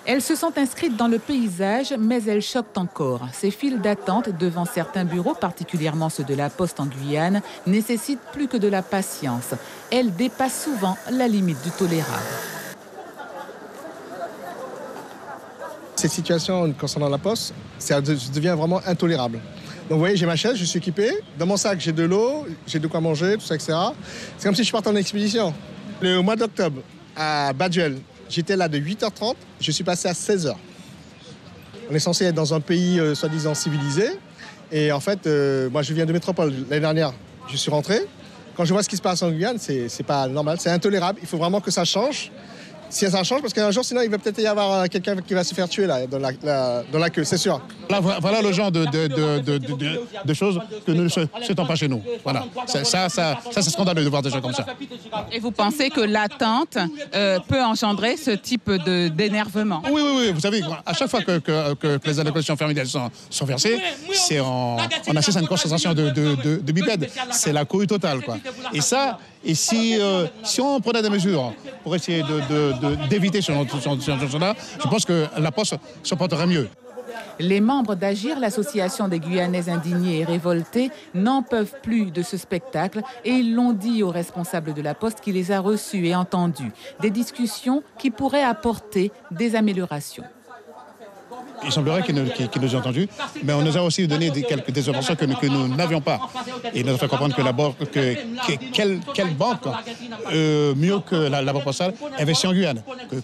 Elles se sont inscrites dans le paysage, mais elles choquent encore. Ces files d'attente devant certains bureaux, particulièrement ceux de la Poste en Guyane, nécessitent plus que de la patience. Elles dépassent souvent la limite du tolérable. Cette situation concernant la Poste, ça devient vraiment intolérable. Donc vous voyez, j'ai ma chaise, je suis équipé. Dans mon sac, j'ai de l'eau, j'ai de quoi manger, tout ça, etc. C'est comme si je partais en expédition. Le mois d'octobre, à Baduel, j'étais là de 8h30, je suis passé à 16h. On est censé être dans un pays soi-disant civilisé. Et en fait, moi je viens de métropole. L'année dernière, je suis rentré. Quand je vois ce qui se passe en Guyane, c'est pas normal, c'est intolérable. Il faut vraiment que ça change. Si ça change, parce qu'un jour, sinon, il va peut-être y avoir quelqu'un qui va se faire tuer là, dans la queue, c'est sûr. Voilà le genre de choses que nous ne souhaitons pas chez nous. Voilà. Ça c'est scandaleux de voir des gens comme ça. Et vous pensez que l'attente peut engendrer ce type d'énervement? Oui. Vous savez, à chaque fois que les allocations familiales sont versées, on assiste à une concentration de bipèdes. C'est la cohue totale, quoi. Et si on prenait des mesures pour essayer d'éviter ce genre-là, je pense que la Poste se porterait mieux. Les membres d'Agir, l'association des Guyanais indignés et révoltés, n'en peuvent plus de ce spectacle et ils l'ont dit aux responsables de la Poste qui les a reçus et entendus. Des discussions qui pourraient apporter des améliorations. Il semblerait qu'ils nous aient entendus, mais on nous a aussi donné des informations que nous n'avions pas. Et nous a fait comprendre que quelle banque, mieux que la Banque Postale, investit en Guyane.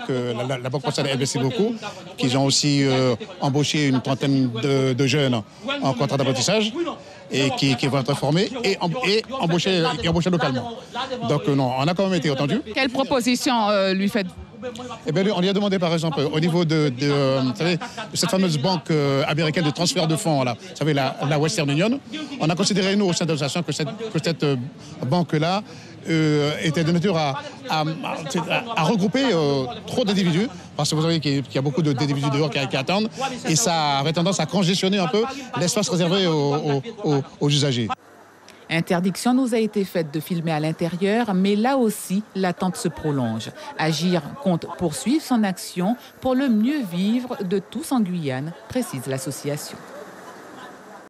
Que la Banque Postale investit beaucoup, qu'ils ont aussi embauché une trentaine de jeunes en contrat d'apprentissage et qui vont être formés et embauchés localement. Donc non, on a quand même été entendus. Quelle proposition lui faites-vous? Eh bien, on lui a demandé, par exemple, au niveau de cette fameuse banque américaine de transfert de fonds, là, vous savez, la Western Union, on a considéré, nous, au sein de l'association, que cette banque-là était de nature à regrouper trop d'individus, parce que vous savez qu'il y a beaucoup d'individus dehors qui attendent, et ça avait tendance à congestionner un peu l'espace réservé aux usagers. Interdiction nous a été faite de filmer à l'intérieur, mais là aussi, l'attente se prolonge. Agir compte poursuivre son action pour le mieux vivre de tous en Guyane, précise l'association.